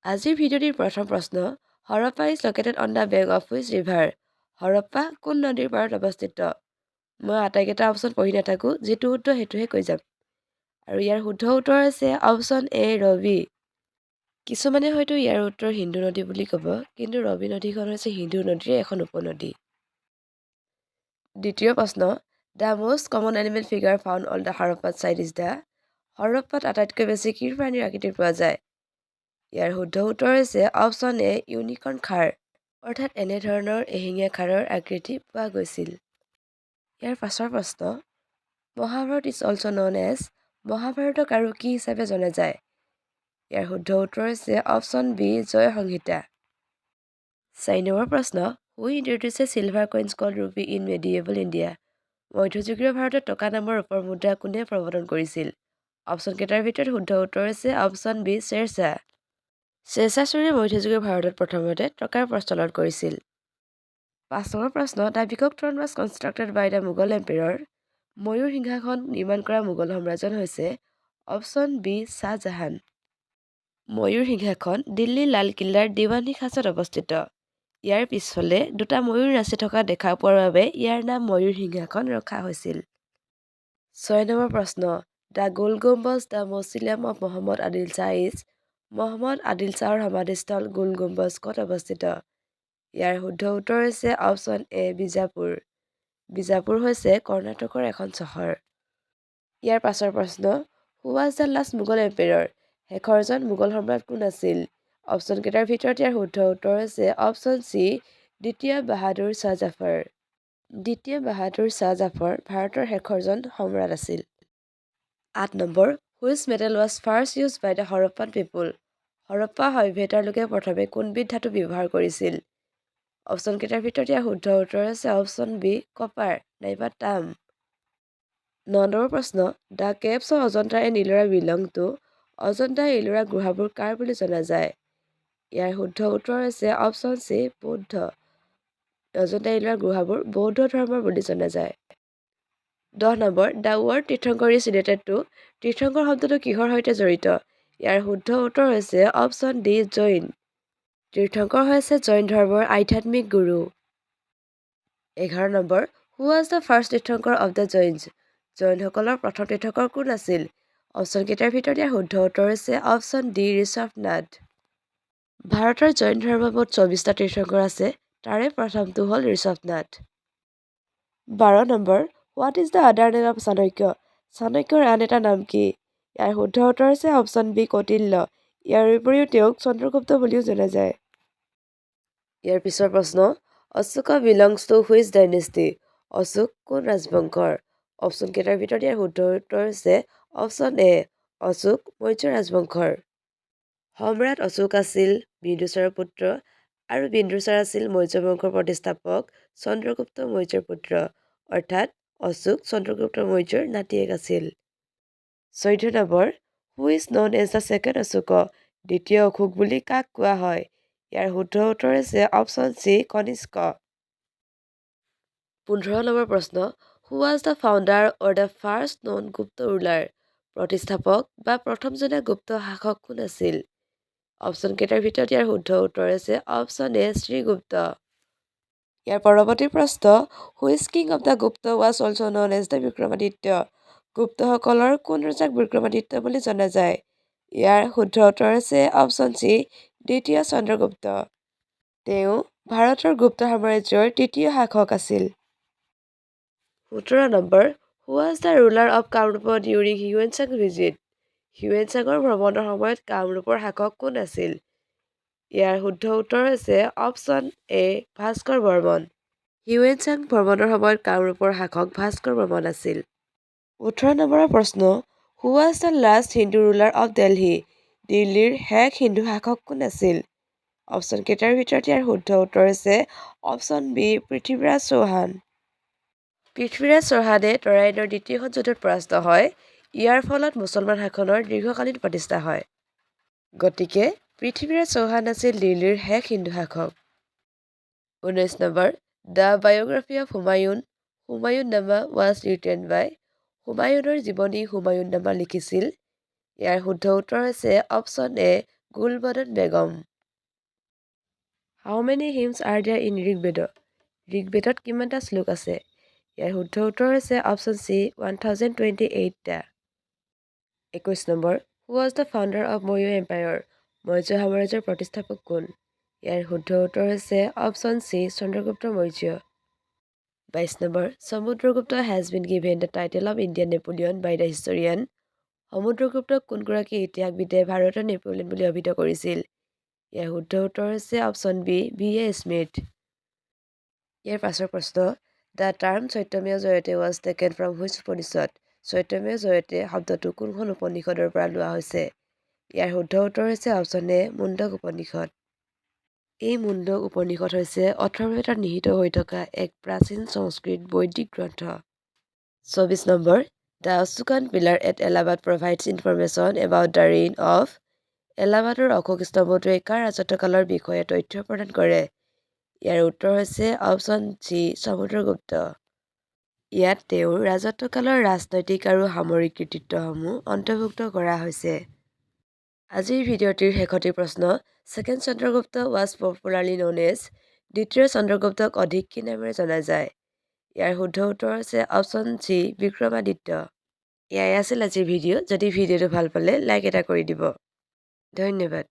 আজিৰ ভিডিঅ'টিৰ প্ৰথম প্ৰশ্ন, Harappa is located on the bank of which river? Harappa কোন নদীৰ পাৰত অৱস্থিত? মই আটাইকেইটা অপশ্যন পঢ়ি নাথাকোঁ, যিটো শুদ্ধ সেইটোহে কৈ যাম। আৰু ইয়াৰ শুদ্ধ উত্তৰ হৈছে অপশ্যন এ ৰবি। কিছুমানে হয়তো ইয়াৰ উত্তৰ সিন্ধু নদী বুলি ক'ব, কিন্তু ৰবি নদীখন হৈছে সিন্ধু নদীৰে এখন উপনদী। দ্বিতীয় প্ৰশ্ন, the most common animal figure found on the হৰপ্পাত চাইট ইজ দ্য? হৰপ্পাত আটাইতকৈ বেছি কি প্ৰাণীৰ আকৃতি পোৱা যায়? ইয়াৰ শুদ্ধ উত্তৰ হৈছে অপশ্যন এ ইউনিকৰ্ণ খাৰ, অৰ্থাৎ এনেধৰণৰ এশিঙীয়া খাৰৰ আকৃতি পোৱা গৈছিল। ইয়াৰ পাছৰ প্ৰশ্ন, Mahabharata is also' known as? মহাভাৰতক আৰু কি হিচাপে জনা যায়? ইয়াৰ শুদ্ধ উত্তৰ হৈছে অপশ্যন বি জয় সংহিতা। 4 নম্বৰ প্ৰশ্ন, who introduced silver coins called rupee in medieval India? মধ্যযুগীয় ভাৰতত টকা নামৰ ৰূপৰ মুদ্ৰা কোনে প্ৰৱৰ্তন কৰিছিল? অপশ্যনকেইটাৰ ভিতৰত শুদ্ধ উত্তৰ হৈছে অপশ্যন বি শ্বেৰশ্বাহ। শ্বেৰশ্বাহ ছুৰীয়ে মধ্যযুগীয় ভাৰতত প্ৰথমতে টকাৰ প্ৰচলন কৰিছিল। 5 নম্বৰ প্ৰশ্ন, the peacock throne was constructed by the Mughal emperor? ময়ূৰ সিংহাসন নিৰ্মাণ কৰা মোগল সম্ৰাজন হৈছে অপশ্যন বি শ্বাহজাহান। ময়ূৰ সিংহাসন দিল্লীৰ লালকিল্লাৰ দিৱানী খাচত অৱস্থিত। ইয়াৰ পিছফালে দুটা ময়ূৰ নাচি থকা দেখা পোৱাৰ বাবে ইয়াৰ নাম ময়ূৰ সিংহাসন ৰখা হৈছিল। 6 নম্বৰ প্ৰশ্ন, the Gol Gumbaz the mausoleum of Muhammad Adil Shah is? মহম্মদ আদিল শ্বাহৰ সমাধিস্থল গোল গুম্বজ ক'ত অৱস্থিত? ইয়াৰ শুদ্ধ উত্তৰ হৈছে অপশ্যন এ বিজাপুৰ। বিজাপুৰ হৈছে কৰ্ণাটকৰ এখন চহৰ। ইয়াৰ পাছৰ প্ৰশ্ন, who was the last Mughal emperor? শেষৰজন মোগল সম্ৰাট কোন আছিল? অপশ্যনকেইটাৰ ভিতৰত ইয়াৰ শুদ্ধ উত্তৰ হৈছে অপশ্যন চি দ্বিতীয় বাহাদুৰ শ্বাহ জাফৰ। দ্বিতীয় বাহাদুৰ শ্বাহ জাফৰ ভাৰতৰ শেষৰজন সম্ৰাট আছিল। 8 নম্বৰ, which metal was first used by the Harappan people? Harappa সভ্যতাৰ লোকে প্ৰথমে কোনবিধ ধাতু ব্যৱহাৰ কৰিছিল? অপশ্যনকেইটাৰ ভিতৰত ইয়াৰ শুদ্ধ উত্তৰ হৈছে অপশ্যন বি কপাৰ নাইবা তাম। 9 নম্বৰ প্ৰশ্ন, the caves of Ajanta and Ellora belong to? Ajanta Ellora গুহাবোৰ কাৰ বুলি জনা যায়? ইয়াৰ শুদ্ধ উত্তৰ হৈছে অপশ্যন চি বৌদ্ধ। অজন্তা ইলোৰা গুহাবোৰ বৌদ্ধ ধৰ্মৰ বুলি জনা যায়। 10 নম্বৰ, the word Tirthankar is related to? Tirthankar শব্দটো কিহৰ সৈতে জড়িত? ইয়াৰ শুদ্ধ উত্তৰ হৈছে অপশ্যন ডি জৈন। তীৰ্থংকৰ হৈছে জৈন ধৰ্মৰ আধ্যাত্মিক গুৰু। 11 নম্বৰ, who was the first Tirthankar of the Jains? জৈনসকলৰ প্ৰথম তীৰ্থংকৰ কোন আছিল? অপশ্যনকেইটাৰ ভিতৰত ইয়াৰ শুদ্ধ উত্তৰ হৈছে অপশ্যন ডি ঋষভনাথ। ভাৰতৰ জৈন ধৰ্মৰ মুঠ 24টা তীৰ্থংকৰ আছে, তাৰে প্ৰথমটো হ'ল Rishabhnath. 12 number, what is the আদাৰ নেম অফ চাণক্য? চাণক্যৰ আন এটা নাম কি? ইয়াৰ শুদ্ধ উত্তৰ হৈছে অপশ্যন বি কৌটিল্য। ইয়াৰ উপৰিও তেওঁক চন্দ্ৰগুপ্ত বুলিও জনা যায়। ইয়াৰ পিছৰ প্ৰশ্ন, Ashoka belongs to which dynasty? Ashoka কোন ৰাজবংশৰ? অপশ্যনকেইটাৰ ভিতৰত ইয়াৰ শুদ্ধ উত্তৰ হৈছে অপশ্যন এ অশোক মৌৰ্য ৰাজবংশৰ। সম্ৰাট অশোক আছিল বিন্দুসাৰৰ পুত্ৰ আৰু বিন্দুসাৰ আছিল মৌৰ্য বংশৰ প্ৰতিষ্ঠাপক চন্দ্ৰগুপ্ত মৌৰ্যৰ পুত্ৰ, অৰ্থাৎ অশোক চন্দ্ৰগুপ্ত মৌৰ্যৰ নাতিয়েক আছিল। 14 নম্বৰ, who is known as the second Ashoka? দ্বিতীয় অশোক বুলি কাক কোৱা হয়? ইয়াৰ শুদ্ধ উত্তৰ হৈছে অপশ্যন চি কনিষ্ক। 15 নম্বৰ প্ৰশ্ন, who was the founder or the first known Gupta ruler? প্ৰতিষ্ঠাপক বা প্ৰথমজনীয়া গুপ্ত শাসক কোন আছিল? অপশ্যনকেইটাৰ ভিতৰত ইয়াৰ শুদ্ধ উত্তৰ হৈছে অপশ্যন এ শ্ৰীগুপ্ত। ইয়াৰ পৰৱৰ্তী প্ৰশ্ন, which king of the Gupta was also' known as the Vikramaditya? গুপ্তসকলৰ কোন ৰজাক বিক্ৰমাদিত্য বুলি জনা যায়? ইয়াৰ শুদ্ধ উত্তৰ হৈছে অপশ্যন চি দ্বিতীয় চন্দ্ৰগুপ্ত। তেওঁ ভাৰতৰ গুপ্ত সাম্ৰাজ্যৰ তৃতীয় শাসক আছিল। 17 নম্বৰ, who was the ruler of Kamarupa during Hiuen Tsang visit? Hiuen চাঙৰ ভ্ৰমণৰ সময়ত কামৰূপৰ শাসক কোন আছিল? ইয়াৰ শুদ্ধ উত্তৰ হৈছে option A Bhaskar Varman. Hiuen Tsang ভ্ৰমণৰ সময়ত কামৰূপৰ শাসক ভাস্কৰ বৰ্মন আছিল। 18 নম্বৰৰ প্ৰশ্ন, who was the last Hindu ruler of Delhi? দিল্লীৰ শেষ হিন্দু শাসক কোন আছিল? অপশ্যনকেইটাৰ ভিতৰত ইয়াৰ শুদ্ধ উত্তৰ হৈছে অপশ্যন বি পৃথ্বীৰাজ চৌহান। পৃথ্বীৰাজ চৌহানে তৰাইনৰ দ্বিতীয়খন যুদ্ধত পৰাস্ত হয়। ইয়াৰ ফলত মুছলমান শাসনৰ দীৰ্ঘকালীন প্ৰতিষ্ঠা হয়। গতিকে পৃথ্বীৰাজ চৌহান আছিল দিল্লীৰ শেষ হিন্দু শাসক। 19 number, the biography of Humayun? Humayun নামা ৱাজ ৰিটেন বাই? হুমায়ুনৰ জীৱনী হুমায়ুন নামা লিখিছিল। ইয়াৰ শুদ্ধ উত্তৰ হৈছে option A Gulbadan Begum. How many hymns are there in Rigveda? ঋগ্বেদত কিমানটা শ্লোক আছে? ইয়াৰ শুদ্ধ উত্তৰ হৈছে অপশ্যন চি 1028টা। 21 নম্বৰ, who was the founder of Maurya empire? Maurya সাম্ৰাজ্যৰ প্ৰতিষ্ঠাপক কোন? ইয়াৰ শুদ্ধ উত্তৰ হৈছে অপশ্যন চি চন্দ্ৰগুপ্ত মৌৰ্য। 22 নম্বৰ, Samudragupta has been given the title of Indian Napoleon by the historian. সমুদ্ৰগুপ্তক কোনগৰাকী ইতিহাসবিদে ভাৰতৰ নেপোলিয়ন বুলি অভিহিত কৰিছিল? ইয়াৰ শুদ্ধ উত্তৰ হৈছে অপশ্যন বি বি.এ. স্মিথ। ইয়াৰ পাছৰ প্ৰশ্ন, the term Chaitanya Jayate was taken from which Upanishad? Chaitanya Jayate শব্দটো কোনখন উপনিষদৰ পৰা লোৱা হৈছে? ইয়াৰ শুদ্ধ উত্তৰ হৈছে অপশ্যন এ মুণ্ডক উপনিষদ। এই মুণ্ডক উপনিষদ হৈছে অথৰ্ববেদত নিহিত হৈ থকা এক প্ৰাচীন সংস্কৃত বৈদিক গ্ৰন্থ। 24 নম্বৰ, the Ashokan pillar at Allahabad provides information about the reign of. এলাহাবাদৰ অশোক স্তম্ভটোৱে কাৰ ৰাজত্বকালৰ বিষয়ে তথ্য প্ৰদান কৰে? ইয়াৰ উত্তৰ হৈছে অপশ্যন চি সমুদ্ৰগুপ্ত। ইয়াত তেওঁৰ ৰাজত্বকালৰ ৰাজনৈতিক আৰু সামৰিক কৃতিত্বসমূহ অন্তৰ্ভুক্ত কৰা হৈছে। আজিৰ ভিডিঅ'টিৰ শেষৰটি প্ৰশ্ন, second Chandragupta was popularly known as. দ্বিতীয় চন্দ্ৰগুপ্তক অধিক কি নামেৰে জনা যায়? ইয়াৰ শুদ্ধ উত্তৰ হৈছে অপশ্যন চি বিক্ৰমাদিত্য। এয়াই আছিল আজিৰ ভিডিঅ'। যদি ভিডিঅ'টো ভাল পালে লাইক এটা কৰি দিব। ধন্যবাদ।